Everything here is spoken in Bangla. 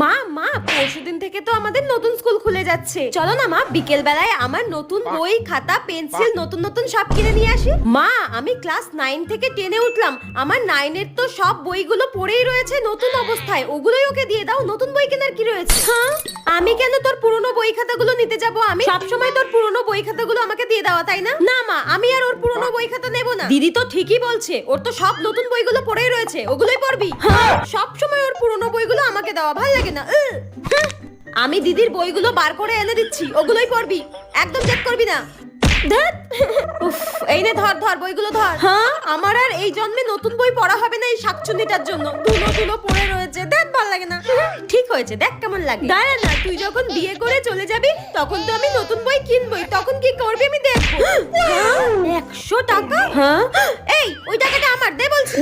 মা মা পরশুদিন থেকে তো আমাদের নতুন স্কুল খুলে যাচ্ছে, চলো না মা বিকেল বেলায় আমার নতুন বই খাতা পেন্সিল নতুন নতুন সব কিনে নিয়ে আসি। মা আমি ক্লাস 9 থেকে 10-এ উঠলাম, আমার 9-এর তো সব বইগুলো পড়েই রয়েছে নতুন অবস্থায়, ওগুলোই ওকে দিয়ে দাও, নতুন বই কেনার কি রয়েছে? হ্যাঁ আমি কেন তোর পুরনো বই খাতাগুলো নিতে যাব? আমি সব সময় তোর পুরনো বই খাতাগুলো আমাকে দিয়ে দেওয়া, তাই না? না মা আমি আর ওর পুরনো বই খাতা নেব না। দিদি তো ঠিকই বলছে, ওর তো সব নতুন বইগুলো পড়েই রয়েছে, ওগুলোই পড়বি। হ্যাঁ সব সময় ওর পুরনো বইগুলো আমাকে দেওয়া ভালো লাগে না। আমি দিদির বইগুলো বার করে এনে দিচ্ছি, ওগুলোই পড়বি, একদম চেক করবি না। এই নে ধর ধর বইগুলো ধর। হ্যাঁ আমার আর এই জন্মে নতুন বই পড়া হবে না এই শাকচুন্নিটার জন্য, ধুলো ধুলো পড়ে রয়েছে, দেখ ভালো লাগে না। ঠিক হয়েছে, দেখ কেমন লাগে। দাঁড়া না, তুই যখন বিয়ে করে চলে যাবি তখন তো আমি নতুন বই কিনবই, তখন কি করবি আমি দেখবো। 100 টাকা? হ্যাঁ এই ওই টাকাটা আমার, দে বলছি।